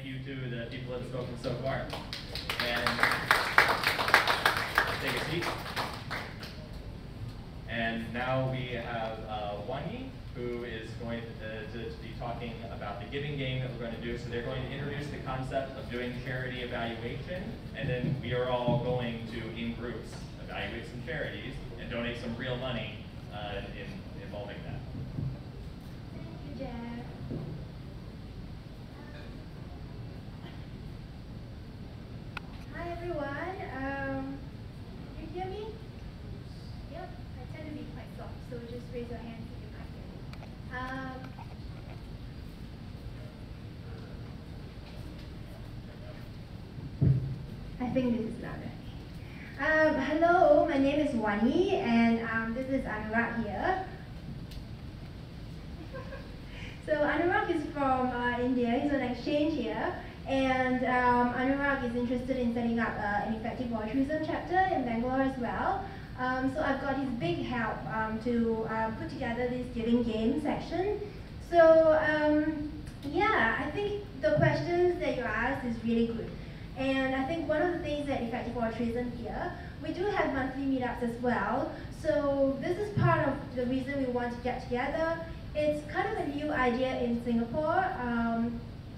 thank you to the people that have spoken so far. And take a seat. And now we have Wanyi, who is going to be talking about the giving game that we're going to do. So they're going to introduce the concept of doing charity evaluation, and then we are all going to, in groups, evaluate some charities and donate some real money involving that. Thank you, Jack. Hi, everyone. You hear me? Yep, I tend to be quite soft, so just raise your hands if you can't hear me. I think this is louder. Hello, my name is Wanyi, and this is Anurak here. So Anurak is from India. He's on exchange here, and Anurak is interested in setting up an effective altruism chapter in Bangalore as well. So I've got his big help to put together this giving game section. So yeah, I think the questions that you asked is really good. And I think one of the things that Effective Altruism here, we do have monthly meetups as well. So this is part of the reason we want to get together. It's kind of a new idea in Singapore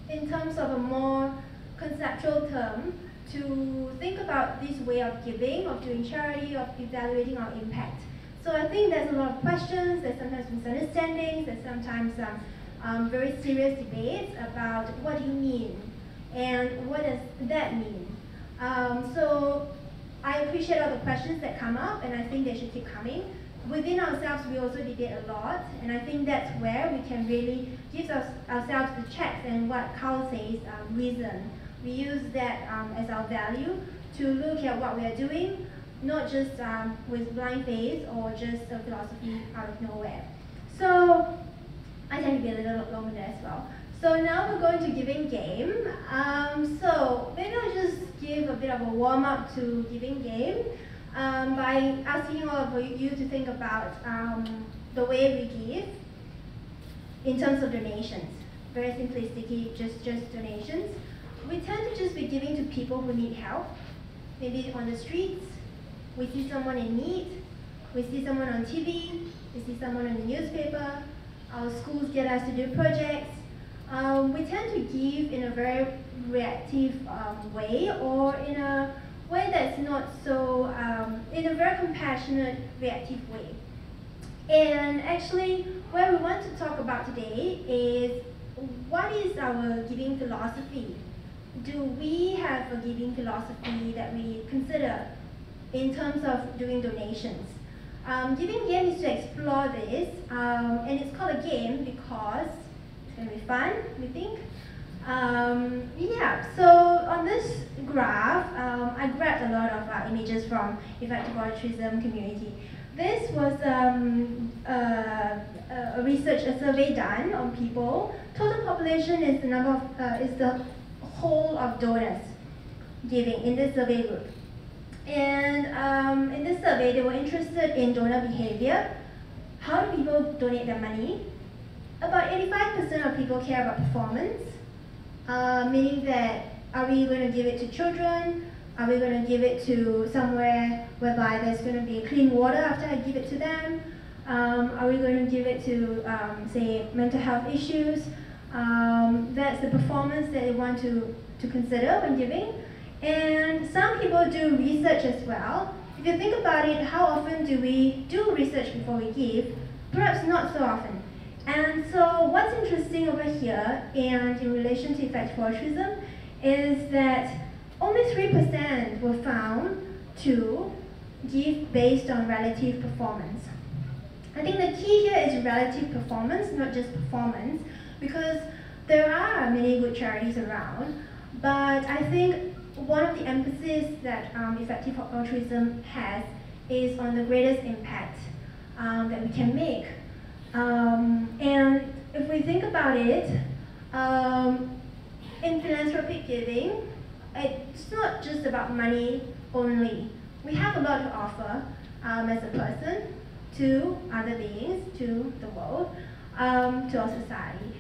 in terms of a more conceptual term to think about this way of giving, of doing charity, of evaluating our impact. So I think there's a lot of questions, there's sometimes misunderstandings, there's sometimes very serious debates about what do you mean and what does that mean. So I appreciate all the questions that come up, and I think they should keep coming. Within ourselves, we also debate a lot, and I think that's where we can really give ourselves the checks and what Carl says, reason. We use that as our value to look at what we are doing, not just with blind faith or just a philosophy out of nowhere. So I tend to be a little longer there as well. So now we're going to giving game. So maybe I'll just give a bit of a warm-up to giving game by asking all of you to think about the way we give in terms of donations. Very simplistic, just donations. We tend to just be giving to people who need help, maybe on the streets. We see someone in need, we see someone on TV, we see someone in the newspaper, our schools get us to do projects. We tend to give in a very reactive way, or in a way that's not so, in a very compassionate, reactive way. And actually, what we want to talk about today is what is our giving philosophy? Do we have a giving philosophy that we consider in terms of doing donations? Giving game is to explore this, and it's called a game because it's going to be fun, we think. Yeah, so on this graph, I grabbed a lot of images from Effective Altruism community. This was a research, a survey done on people. Total population is the number of, is the whole of donors giving in this survey group. And in this survey, they were interested in donor behavior. How do people donate their money? About 85% of people care about performance, meaning that are we going to give it to children? Are we going to give it to somewhere whereby there's going to be clean water after I give it to them? Are we going to give it to, say, mental health issues? That's the performance that they want to consider when giving. And some people do research as well. If you think about it, how often do we do research before we give? Perhaps not so often. And so what's interesting over here, and in relation to effective altruism, is that only 3% were found to give based on relative performance. I think the key here is relative performance, not just performance, because there are many good charities around, but I think one of the emphasis that effective altruism has is on the greatest impact that we can make. And if we think about it, in philanthropic giving, it's not just about money only. We have a lot to offer as a person to other beings, to the world, to our society.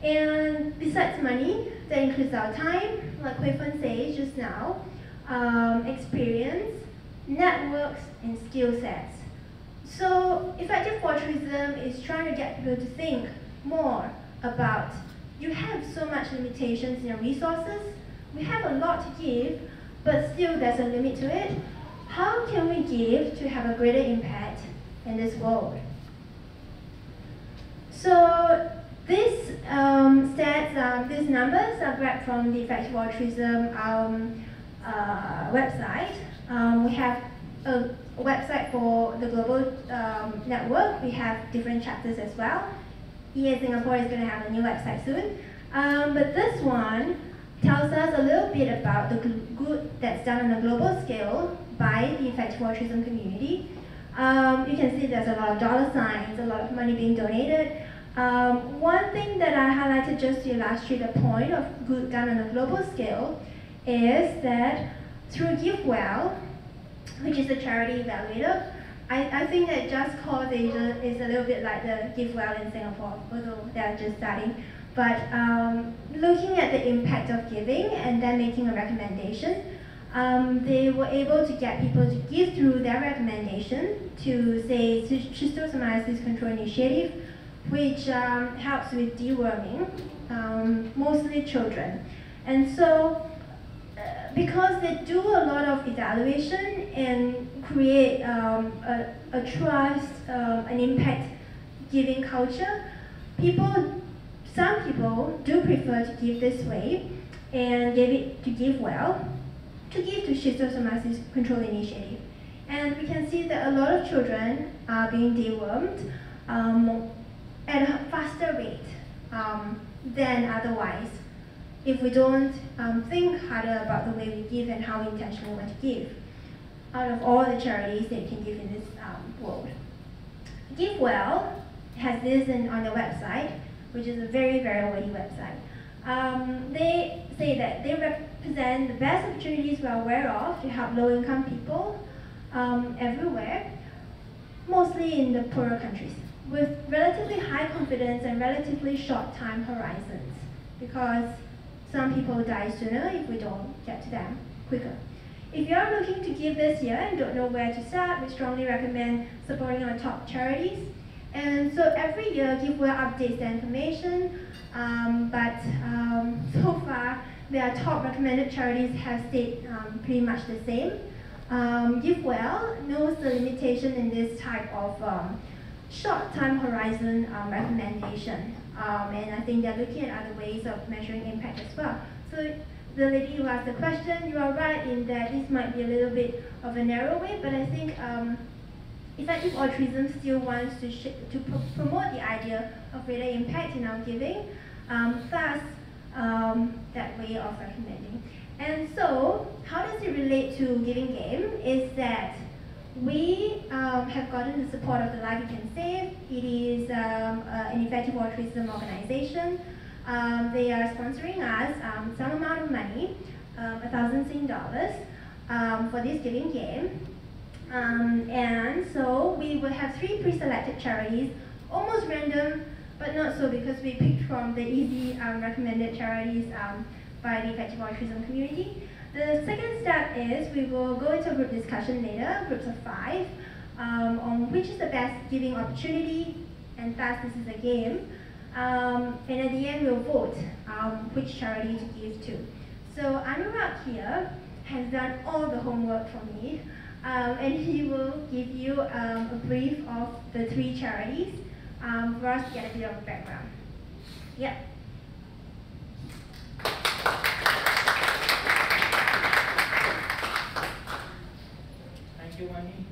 And besides money, that includes our time, like Hui Fen said just now, experience, networks, and skill sets. So effective altruism is trying to get people to think more about, you have so much limitations in your resources, we have a lot to give, but still there's a limit to it. How can we give to have a greater impact in this world? So these stats, these numbers are grabbed from the Effective Altruism website. We have a website for the global network. We have different chapters as well. EA Singapore is going to have a new website soon. But this one tells us a little bit about the good that's done on a global scale by the Effective Altruism community. You can see there's a lot of dollar signs, a lot of money being donated. One thing that I highlighted just to illustrate the point of good done on a global scale is that through GiveWell, which is the charity evaluator, I think that Just Cause Asia is a little bit like the GiveWell in Singapore, although they're just starting. But looking at the impact of giving and then making a recommendation, they were able to get people to give through their recommendation to, say, Schistosomiasis Control Initiative, which helps with deworming, mostly children. And so, because they do a lot of evaluation and create a trust, an impact giving culture, some people do prefer to give this way and give it to GiveWell, to give to Schistosomiasis Control Initiative. And we can see that a lot of children are being dewormed at a faster rate than otherwise, if we don't think harder about the way we give and how intentionally we want to give, out of all the charities that you can give in this world. GiveWell has this on the website, which is a very, very worthy website. They say that they represent the best opportunities we are aware of to help low-income people everywhere, mostly in the poorer countries, with relatively high confidence and relatively short time horizons, because some people die sooner if we don't get to them quicker. If you are looking to give this year and don't know where to start, we strongly recommend supporting our top charities. And so every year, GiveWell updates the information, but so far, their top recommended charities have stayed pretty much the same. GiveWell knows the limitation in this type of short time horizon recommendation, and I think they're looking at other ways of measuring impact as well. So the lady who asked the question, you are right in that this might be a little bit of a narrow way, but I think Effective Altruism still wants to promote the idea of greater impact in our giving, thus that way of recommending. And so, how does it relate to Giving Game? Is that we have gotten the support of the Life You Can Save. It is an Effective Altruism organization. They are sponsoring us some amount of money, 1,000 Sing dollars, for this Giving Game. And so we will have 3 pre-selected charities, almost random, but not so, because we picked from the easy recommended charities by the Effective Altruism community. The second step is we will go into a group discussion later, groups of 5, on which is the best giving opportunity, and thus this is a game. And at the end we'll vote which charity to give to. So Anurak here has done all the homework for me, and he will give you a brief of the 3 charities for us to get a bit of a background. Yep. Thank you, Wanyi.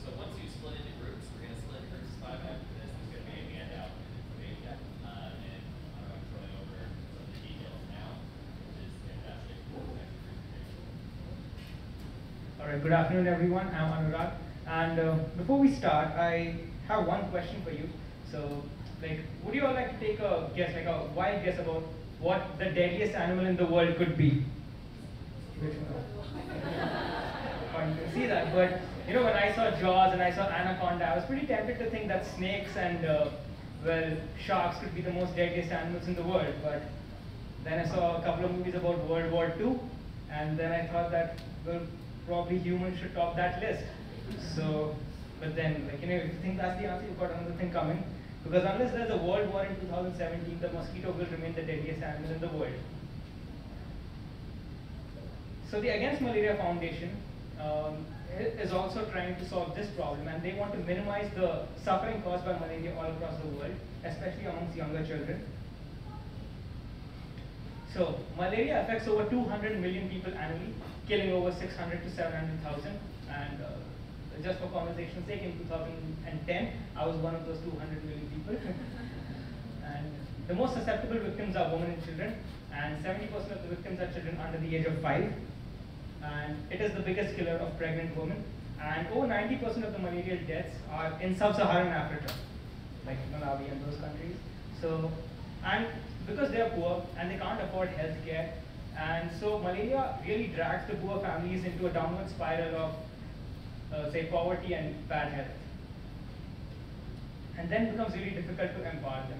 So once you split into groups, we're going to split groups 5 after this. There's going to be a handout with information, and I'm going over some of the details now, which is fantastic for the next presentation. All right, good afternoon, everyone. I'm Anurak. And before we start, I have one question for you. So, like, would you all like to take a guess, like a wild guess about what the deadliest animal in the world could be? Which one? You can see that, but you know, when I saw Jaws and I saw Anaconda, I was pretty tempted to think that snakes and well, sharks could be the most deadliest animals in the world. But then I saw a couple of movies about World War II, and then I thought that, well, probably humans should top that list. So, but then, like, you know, if you think that's the answer, you've got another thing coming. Because unless there's a world war in 2017, the mosquito will remain the deadliest animal in the world. So the Against Malaria Foundation is also trying to solve this problem, and they want to minimize the suffering caused by malaria all across the world, especially amongst younger children. So malaria affects over 200 million people annually, killing over 600 to 700,000. And just for conversation's sake, in 2010, I was one of those 200 million people. And the most susceptible victims are women and children, and 70% of the victims are children under the age of 5. And it is the biggest killer of pregnant women. And over 90% of the malarial deaths are in sub-Saharan Africa, like Malawi and those countries. So, and because they are poor and they can't afford health care, and so malaria really drags the poor families into a downward spiral of, say, poverty and bad health. And then it becomes really difficult to empower them.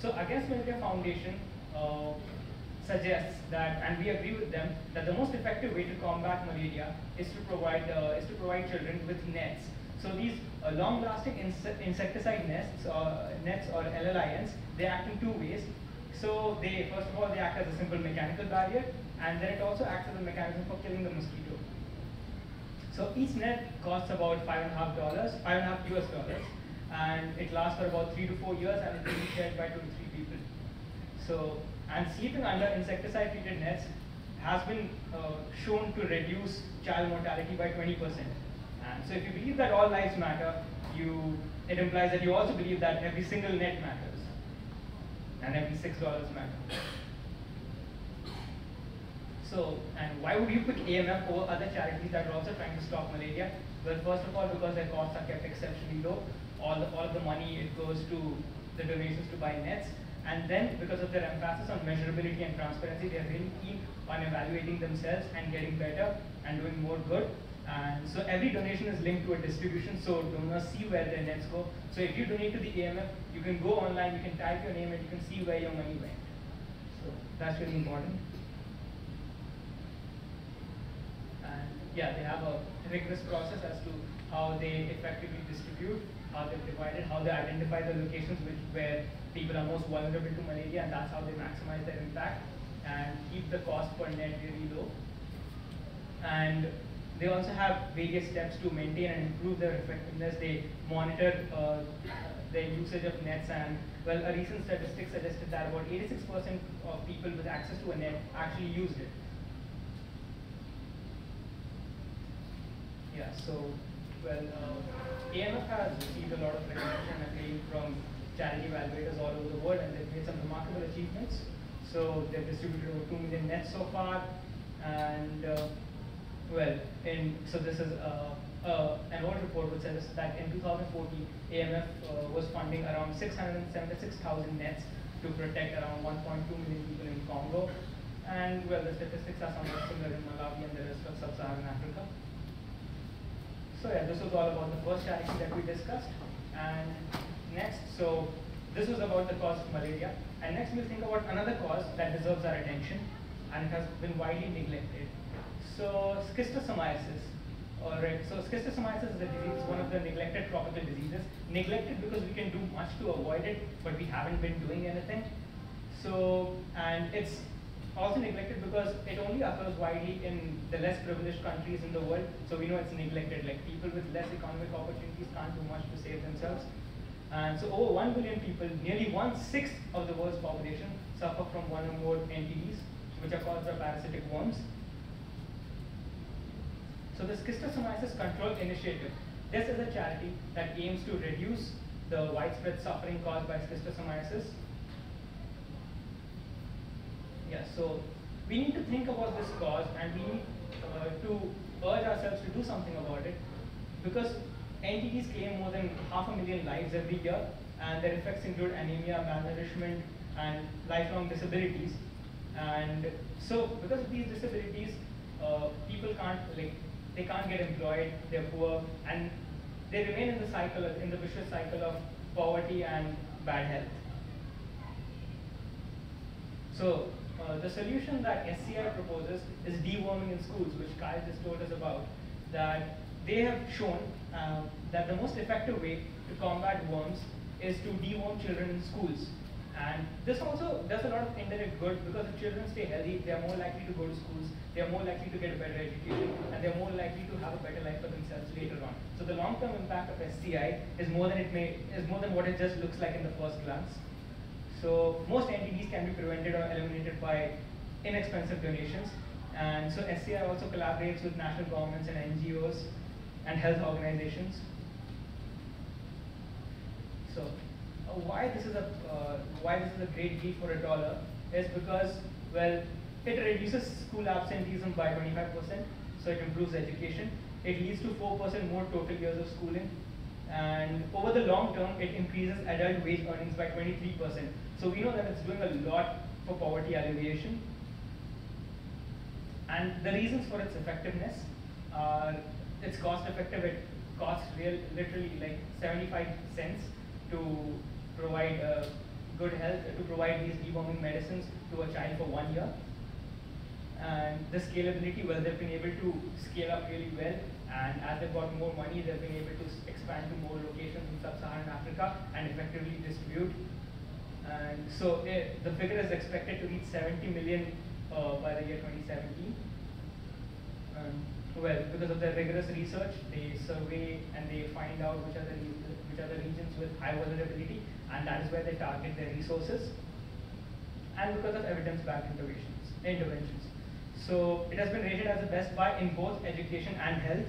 So Against Malaria Foundation suggests that, and we agree with them, that the most effective way to combat malaria is to provide children with nets. So these long-lasting insecticide nets or LLINs, they act in two ways. So they, first of all, they act as a simple mechanical barrier, and then it also acts as a mechanism for killing the mosquito. So each net costs about $5.5 US dollars, and it lasts for about 3 to 4 years, and it can be shared by 2 to 3 people. So, and sleeping under insecticide-treated nets has been shown to reduce child mortality by 20%. And so if you believe that all lives matter, it implies that you also believe that every single net matters, and every $6 matters. So, and why would you pick AMF over other charities that are also trying to stop malaria? Well, first of all, because their costs are kept exceptionally low. All of the money, it goes to the donations to buy nets. And then, because of their emphasis on measurability and transparency, they are really keen on evaluating themselves and getting better and doing more good. And so every donation is linked to a distribution, so donors see where their nets go. So if you donate to the AMF, you can go online, you can type your name, and you can see where your money went. So that's really important. And yeah, they have a rigorous process as to how they effectively distribute, how they've divided, how they identify the locations where people are most vulnerable to malaria, and that's how they maximize their impact and keep the cost per net really low. And they also have various steps to maintain and improve their effectiveness. They monitor their usage of nets, and well, a recent statistic suggested that about 86% of people with access to a net actually used it. Yeah, so, well, AMF has received a lot of recognition and acclaim from charity evaluators all over the world, and they've made some remarkable achievements. So they've distributed over 2 million nets so far, and well, so this is an old report which says that in 2014, AMF was funding around 676,000 nets to protect around 1.2 million people in Congo. And well, the statistics are somewhat similar in Malawi and the rest of sub-Saharan Africa. So yeah, this was all about the first charity that we discussed. And next, so this was about the cause of malaria. And next we'll think about another cause that deserves our attention and has been widely neglected. So schistosomiasis. Alright, so schistosomiasis is a disease, one of the neglected tropical diseases. Neglected because we can do much to avoid it, but we haven't been doing anything. So, and it's also neglected because it only occurs widely in the less privileged countries in the world. So we know it's neglected, like people with less economic opportunities can't do much to save themselves. And so over 1 billion people, nearly 1/6 of the world's population, suffer from one or more NTDs, which are caused by parasitic worms. So the Schistosomiasis Control Initiative, this is a charity that aims to reduce the widespread suffering caused by schistosomiasis. Yeah, so we need to think about this cause, and we need to urge ourselves to do something about it, because entities claim more than 500,000 lives every year, and their effects include anemia, malnourishment, and lifelong disabilities. And so, because of these disabilities, people can't they can't get employed, they're poor, and they remain in the cycle, in the vicious cycle of poverty and bad health. So, the solution that SCI proposes is deworming in schools, which Kyle just told us about. That they have shown that the most effective way to combat worms is to deworm children in schools. And this also does a lot of indirect good, because if children stay healthy, they are more likely to go to schools, they are more likely to get a better education, and they are more likely to have a better life for themselves later on. So the long-term impact of SCI is more than what it just looks like in the first glance. So most NTDs can be prevented or eliminated by inexpensive donations. And so SCI also collaborates with national governments and NGOs and health organizations. So why this is a great deal for $1 is because, well, it reduces school absenteeism by 25%, so it improves education. It leads to 4% more total years of schooling. And over the long term, it increases adult wage earnings by 23%. So we know that it's doing a lot for poverty alleviation. And the reasons for its effectiveness are it's cost effective. It costs literally like 75 cents to provide good health, to provide these deworming medicines to a child for 1 year. And the scalability, well, they've been able to scale up really well. And as they've got more money, they've been able to expand to more locations in sub-Saharan Africa and effectively distribute. And so the figure is expected to reach 70 million by the year 2017. Well, because of their rigorous research, they survey and they find out which are the regions with high vulnerability, and that is where they target their resources. And because of evidence-backed interventions. So it has been rated as the best buy in both education and health.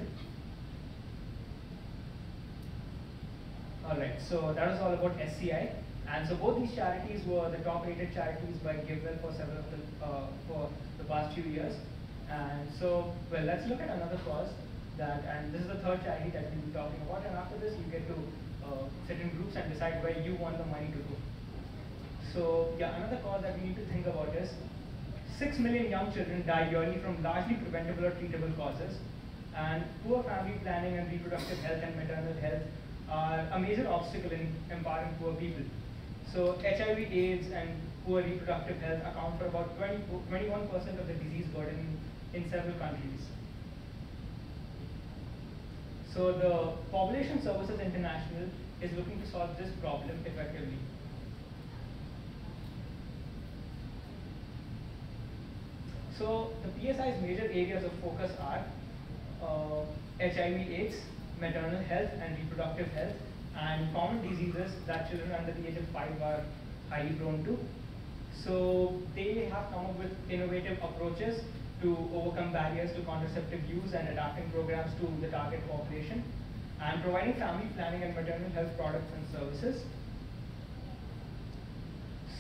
All right, so that was all about SCI. And so both these charities were the top-rated charities by GiveWell for the past few years. And so, well, let's look at another cause and this is the third charity that we'll be talking about. And after this, you get to sit in groups and decide where you want the money to go. So, yeah, another cause that we need to think about is 6 million young children die yearly from largely preventable or treatable causes. And poor family planning and reproductive health and maternal health are a major obstacle in empowering poor people. So HIV/AIDS and poor reproductive health account for about 21% of the disease burden in several countries. So the Population Services International is looking to solve this problem effectively. So the PSI's major areas of focus are HIV/AIDS, maternal health and reproductive health, and common diseases that children under the age of 5 are highly prone to. So they have come up with innovative approaches to overcome barriers to contraceptive use and adapting programs to the target population, and providing family planning and maternal health products and services.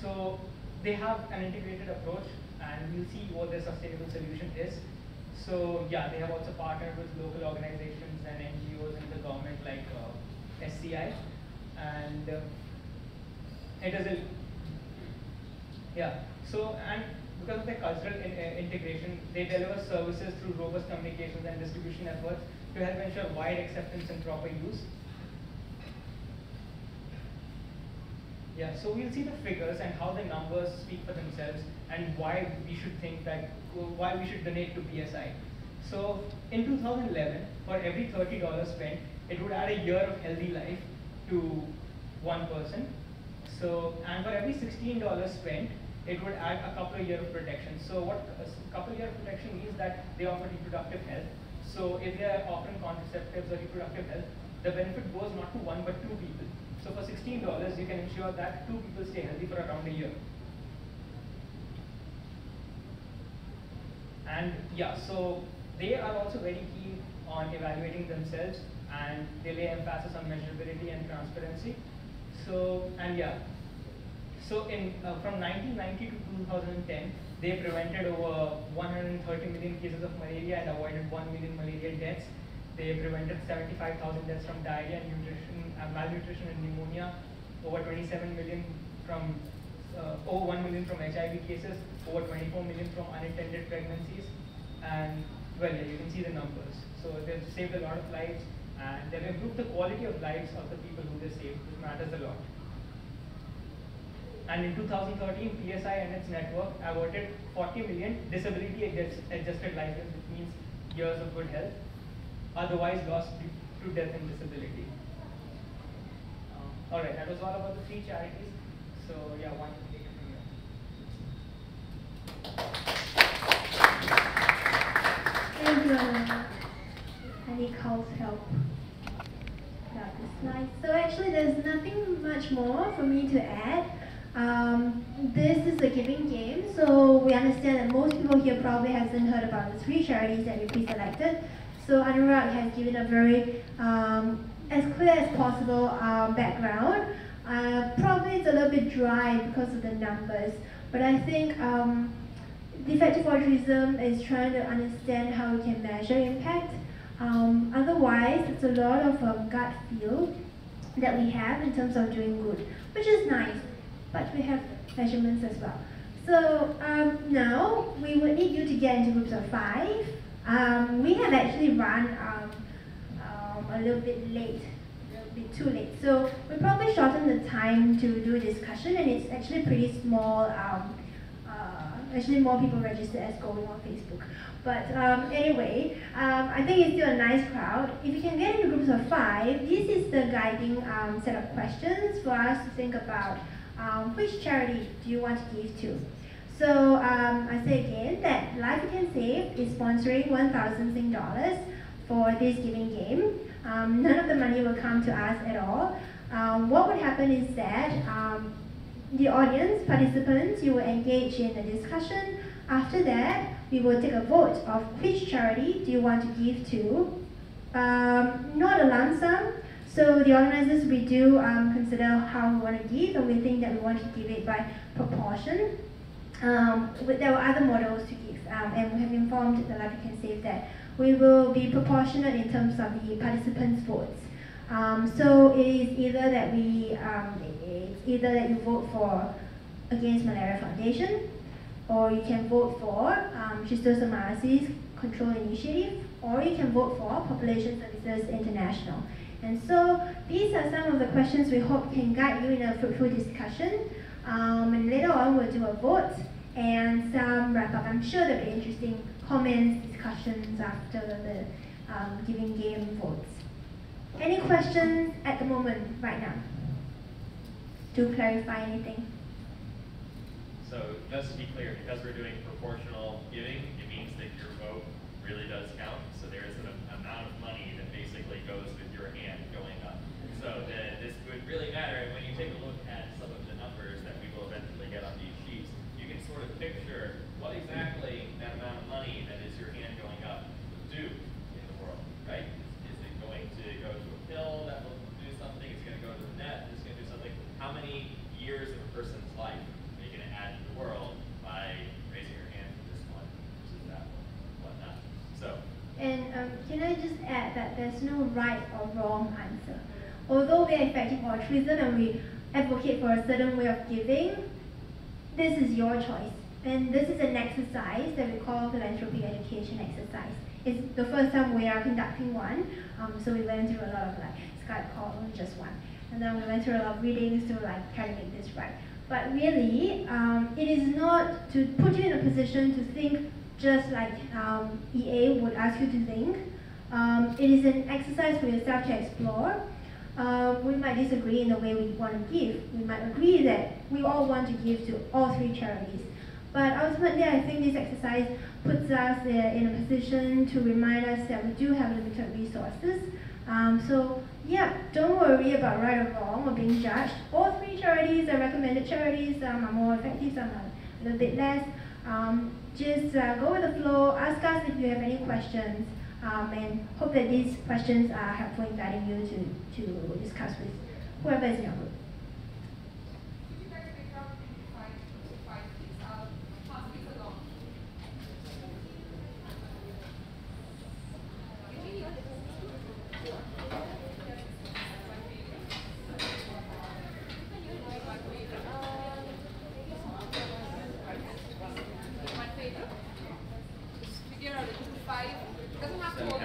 So they have an integrated approach, and we'll see what their sustainable solution is. So yeah, they have also partnered with local organizations and NGOs and the government like SCI, and it is a So and because of their cultural integration, they deliver services through robust communications and distribution efforts to help ensure wide acceptance and proper use. Yeah, so we'll see the figures and how the numbers speak for themselves and why we should donate to PSI. So in 2011, for every $30 spent, it would add a year of healthy life to one person. So, and for every $16 spent, it would add a couple of years of protection. So what a couple of years of protection means that they offer reproductive health. So if they are offering contraceptives or reproductive health, the benefit goes not to one but two people. So for $16, you can ensure that two people stay healthy for around a year. And yeah, so they are also very keen on evaluating themselves, and they lay emphasis on measurability and transparency. So, and yeah, so in from 1990 to 2010, they prevented over 130 million cases of malaria and avoided 1 million malaria deaths. They prevented 75,000 deaths from diarrhea, malnutrition and pneumonia, over 27 million from, over 1 million from HIV cases, over 24 million from unintended pregnancies, and well, yeah, you can see the numbers. So they've saved a lot of lives, and they've improved the quality of lives of the people who they saved, which matters a lot. And in 2013, PSI and its network averted 40 million disability-adjusted lives, which means years of good health, otherwise lost to death and disability. All right, that was all about the 3 charities. So yeah, one can take it from here. Thank you, Anna. I need Carl's help about the slides. So actually, there's nothing much more for me to add. This is a giving game, so we understand that most people here probably hasn't heard about the 3 charities that we pre-selected. So Anurak has given a very as clear as possible background. Probably it's a little bit dry because of the numbers, but I think effective altruism is trying to understand how we can measure impact. Otherwise, it's a lot of gut feel that we have in terms of doing good, which is nice, but we have measurements as well. So now we will need you to get into groups of 5. We have actually run a little bit late, a little bit too late. So we probably shortened the time to do a discussion, and it's actually pretty small. Actually, more people registered as going on Facebook. But anyway, I think it's still a nice crowd. If you can get into groups of 5, this is the guiding set of questions for us to think about which charity do you want to give to. So I say again that Life You Can Save is sponsoring 1,000 Sing dollars for this giving game. None of the money will come to us at all. What would happen is that the audience, participants, you will engage in a discussion. After that, we will take a vote of which charity do you want to give to. Not a lump sum. So the organizers, we do consider how we want to give, and we think that we want to give it by proportion. There were other models to give, and we have informed the Life You Can Save that we will be proportionate in terms of the participants' votes. So it is either that you vote for Against Malaria Foundation, or you can vote for Schistosomiasis Control Initiative, or you can vote for Population Services International. And so these are some of the questions we hope can guide you in a fruitful discussion. And later on we'll do a vote and some wrap up. I'm sure there'll be interesting comments, discussions after the giving game votes. Any questions at the moment, right now? To clarify anything? So just to be clear, because we're doing proportional giving, it means that your vote really does count. So there is an amount of money that basically goes with your hand going up. So this would really matter. And when you take a look at some of the numbers that we will eventually get on these sheets, you can sort of picture what exactly that amount of money that is your hand going up will do in the world, right? Is it going to go to a pill that will do something? Is it going to go to the net? Is it going to do something? How many years of a person's life are you going to add to the world by raising your hand for this one versus that one, whatnot? So. And can I just add that there's no right or wrong answer. Although we are effective altruism and we advocate for a certain way of giving, this is your choice. And this is an exercise that we call philanthropy education exercise. It's the first time we are conducting one, so we went through a lot of Skype calls, just one. And then we went through a lot of readings to try to make this right. But really, it is not to put you in a position to think just like EA would ask you to think. It is an exercise for yourself to explore. We might disagree in the way we want to give. We might agree that we all want to give to all 3 charities. But ultimately, I think this exercise puts us in a position to remind us that we do have limited resources. So yeah, don't worry about right or wrong or being judged. All 3 charities are recommended charities. Some are more effective, some are a little bit less. Just go with the flow, ask us if you have any questions, and hope that these questions are helpful in guiding you to discuss with whoever is in your group. life. It doesn't have to Okay.